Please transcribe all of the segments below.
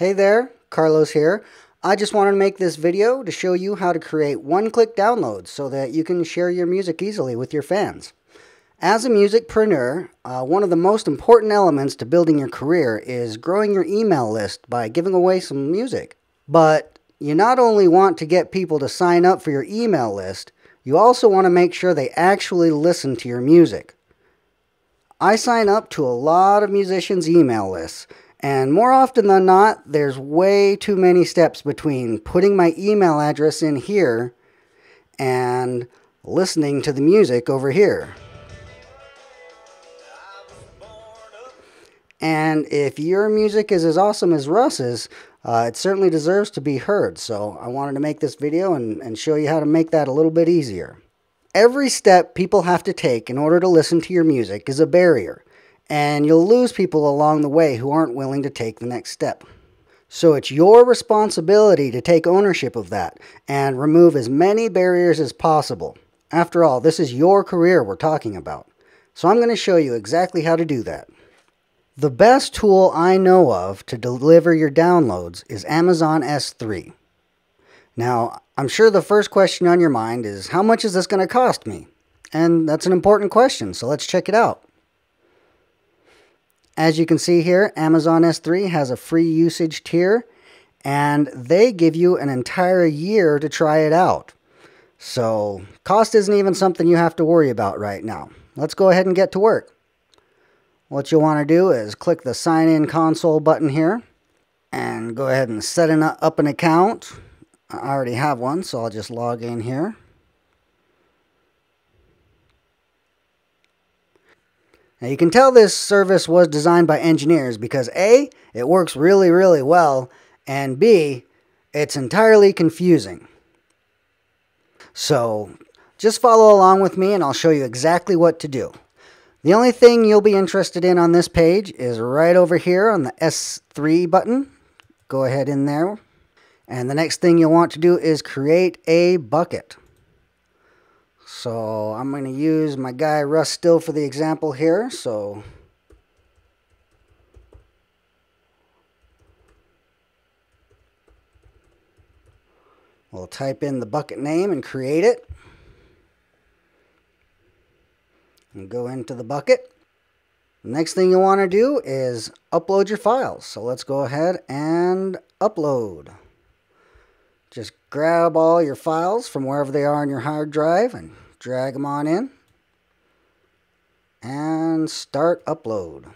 Hey there, Carlos here. I just wanted to make this video to show you how to create one-click downloads so that you can share your music easily with your fans. As a musicpreneur, one of the most important elements to building your career is growing your email list by giving away some music. But you not only want to get people to sign up for your email list, you also want to make sure they actually listen to your music. I sign up to a lot of musicians' email lists, and more often than not, there's way too many steps between putting my email address in here and listening to the music over here. And if your music is as awesome as Russ's, it certainly deserves to be heard. So I wanted to make this video and show you how to make that a little bit easier. Every step people have to take in order to listen to your music is a barrier, and you'll lose people along the way who aren't willing to take the next step. So it's your responsibility to take ownership of that and remove as many barriers as possible. After all, this is your career we're talking about. So I'm going to show you exactly how to do that. The best tool I know of to deliver your downloads is Amazon S3. Now, I'm sure the first question on your mind is, how much is this going to cost me? And that's an important question, so let's check it out. As you can see here, Amazon S3 has a free usage tier, and they give you an entire year to try it out. So, cost isn't even something you have to worry about right now. Let's go ahead and get to work. What you'll want to do is click the Sign In Console button here, and go ahead and set up an account. I already have one, so I'll just log in here. Now you can tell this service was designed by engineers because A, it works really, really well, and B, it's entirely confusing. So just follow along with me and I'll show you exactly what to do. The only thing you'll be interested in on this page is right over here on the S3 button. Go ahead in there. And the next thing you'll want to do is create a bucket. So I'm going to use my guy Russ Still for the example here. So we'll type in the bucket name and create it. And go into the bucket. The next thing you want to do is upload your files. So let's go ahead and upload. Just grab all your files from wherever they are on your hard drive and drag them on in. And start upload.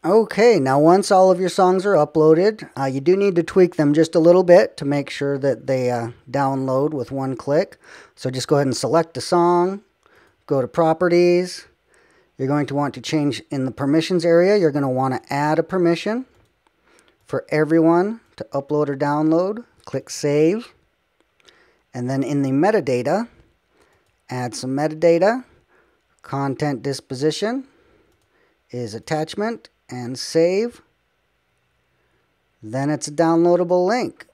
Okay, now once all of your songs are uploaded, you do need to tweak them just a little bit to make sure that they download with one click. So just go ahead and select a song, go to Properties. You're going to want to change in the Permissions area. You're going to want to add a permission for everyone to upload or download. Click Save. And then in the metadata, add some metadata. Content disposition is attachment, and save. Then it's a downloadable link.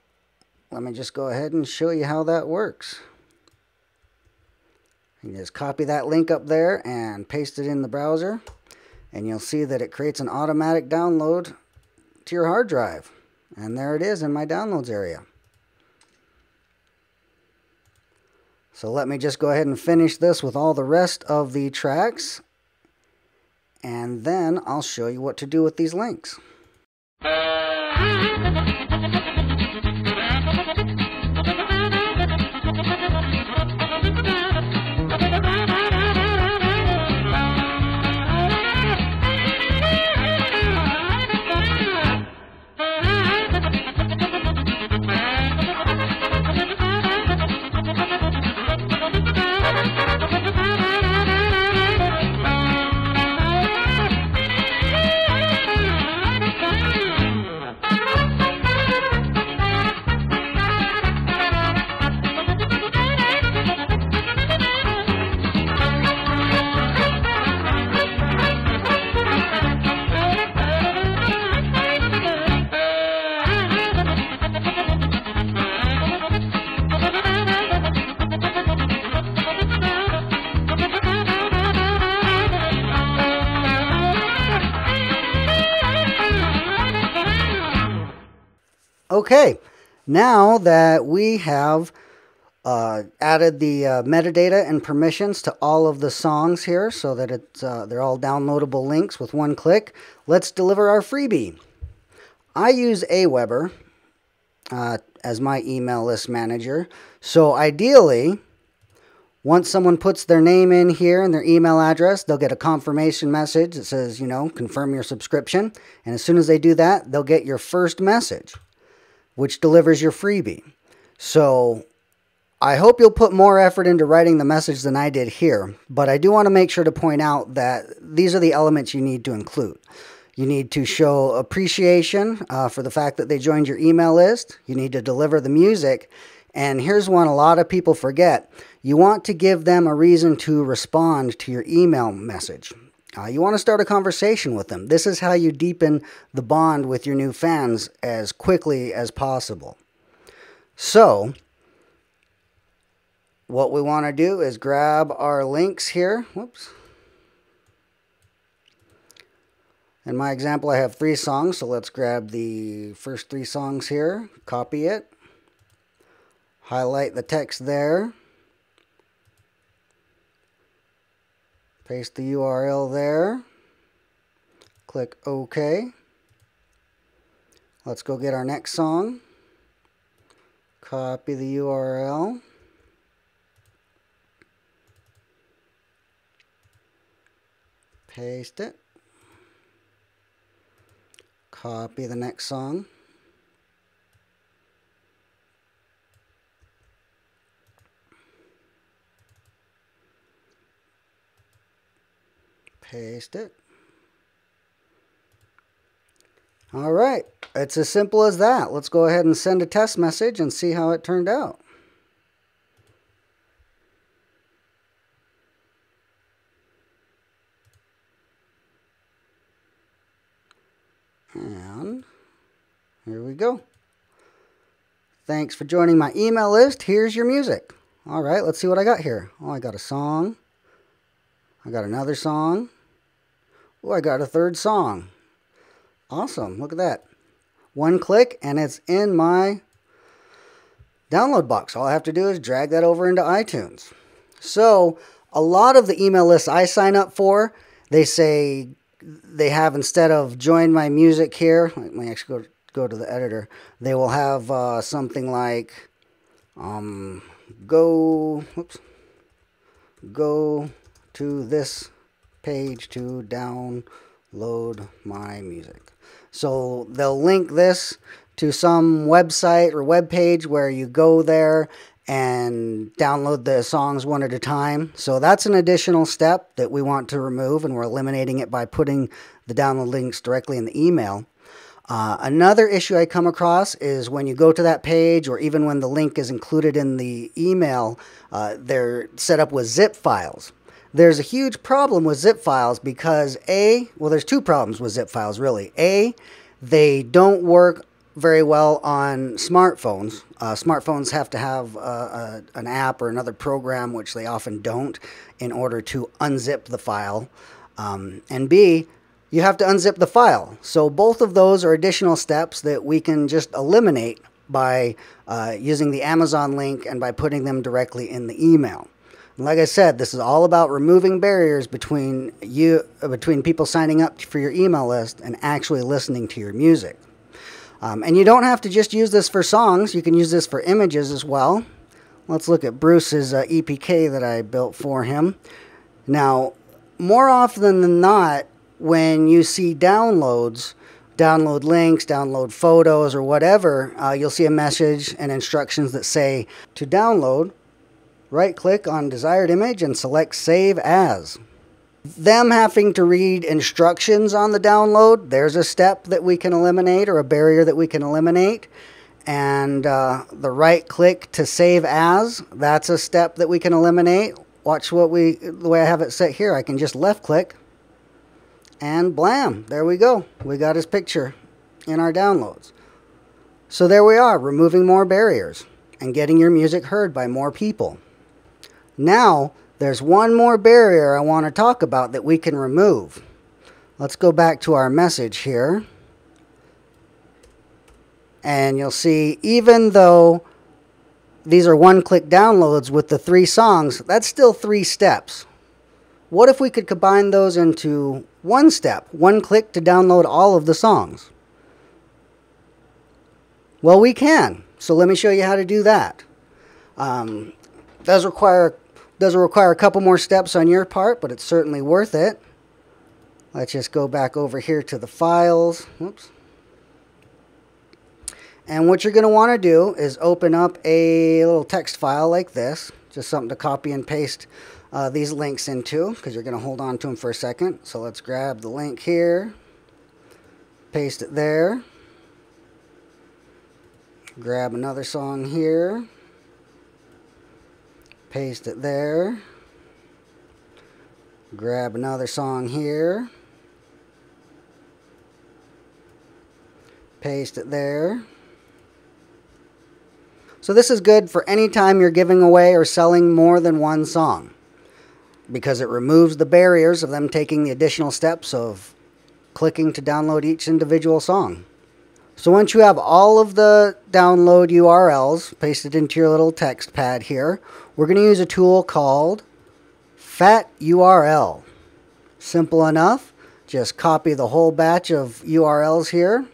Let me just go ahead and show you how that works. You just copy that link up there and paste it in the browser, and you'll see that it creates an automatic download to your hard drive. And there it is in my downloads area. So let me just go ahead and finish this with all the rest of the tracks, and then I'll show you what to do with these links. Okay, now that we have added the metadata and permissions to all of the songs here so that they're all downloadable links with one click, let's deliver our freebie. I use Aweber as my email list manager. So ideally, once someone puts their name in here and their email address, they'll get a confirmation message that says, confirm your subscription. And as soon as they do that, they'll get your first message, which delivers your freebie. So I hope you'll put more effort into writing the message than I did here, but I do want to make sure to point out that these are the elements you need to include. You need to show appreciation for the fact that they joined your email list. You need to deliver the music. And here's one a lot of people forget. You want to give them a reason to respond to your email message. You want to start a conversation with them. This is how you deepen the bond with your new fans as quickly as possible. So what we want to do is grab our links here. Whoops. In my example, I have 3 songs, so let's grab the first 3 songs here, copy it, highlight the text there, paste the URL there, click OK. Let's go get our next song, copy the URL, paste it. Copy the next song. Paste it. All right, it's as simple as that. Let's go ahead and send a test message and see how it turned out. And here we go. Thanks for joining my email list. Here's your music. All right, let's see what I got here. Oh, I got a song. I got another song. Oh, I got a third song. Awesome, look at that. One click and it's in my download box. All I have to do is drag that over into iTunes. So a lot of the email lists I sign up for, they say they have, instead of join my music here, let me actually go to the editor, they will have something like go to this page to download my music. So they'll link this to some website or web page where you go there and download the songs one at a time. So that's an additional step that we want to remove, and we're eliminating it by putting the download links directly in the email. Another issue I come across is when you go to that page, or even when the link is included in the email, they're set up with zip files. There's a huge problem with zip files because there's 2 problems with zip files really. They don't work very well on smartphones. Smartphones have to have an app or another program, which they often don't, in order to unzip the file. And B, you have to unzip the file. So both of those are additional steps that we can just eliminate by using the Amazon link and by putting them directly in the email. And like I said, this is all about removing barriers between people signing up for your email list and actually listening to your music. And you don't have to just use this for songs. You can use this for images as well. Let's look at Bruce's EPK that I built for him. Now, more often than not, when you see download links, download photos, or whatever, you'll see a message and instructions that say to download, right-click on desired image and select Save As. Them having to read instructions on the download, there's a step that we can eliminate, or a barrier that we can eliminate. And the right click to save as, that's a step that we can eliminate. Watch the way I have it set here. I can just left click and blam, there we go. We got his picture in our downloads. So there we are, removing more barriers and getting your music heard by more people. Now, there's one more barrier I want to talk about that we can remove. Let's go back to our message here. And you'll see, even though these are one-click downloads with the 3 songs, that's still 3 steps. What if we could combine those into one step, one click to download all of the songs? Well, we can. So let me show you how to do that. Does require a couple more steps on your part, but it's certainly worth it. Let's just go back over here to the files. Whoops. And what you're going to want to do is open up a little text file like this, just something to copy and paste these links into, because you're going to hold on to them for a second. So let's grab the link here, paste it there, grab another song here, paste it there, grab another song here, paste it there. So this is good for any time you're giving away or selling more than one song, because it removes the barriers of them taking the additional steps of clicking to download each individual song. So once you have all of the download URLs pasted into your little text pad here, we're going to use a tool called FATURL. Simple enough. Just copy the whole batch of URLs here,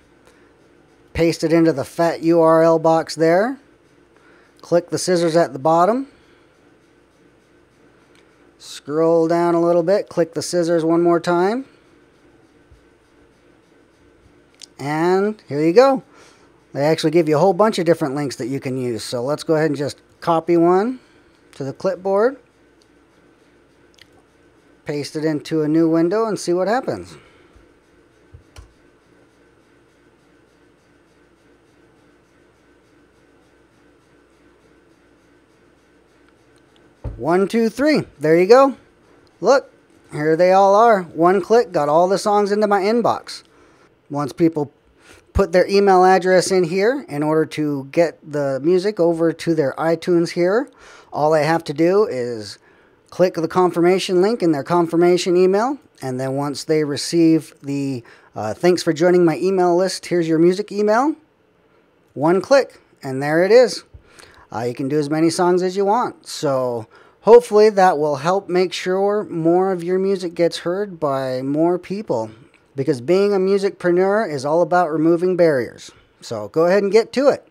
paste it into the FATURL box there, click the scissors at the bottom, scroll down a little bit, click the scissors one more time, and here you go. They actually give you a whole bunch of different links that you can use. So let's go ahead and just copy one to the clipboard, paste it into a new window, and see what happens. One, two, three. There you go. Look, here they all are. One click, got all the songs into my inbox. Once people put their email address in here in order to get the music over to their iTunes here, all they have to do is click the confirmation link in their confirmation email, and then once they receive the thanks for joining my email list, here's your music email, one click, and there it is. You can do as many songs as you want. So hopefully that will help make sure more of your music gets heard by more people, because being a musicpreneur is all about removing barriers. So go ahead and get to it.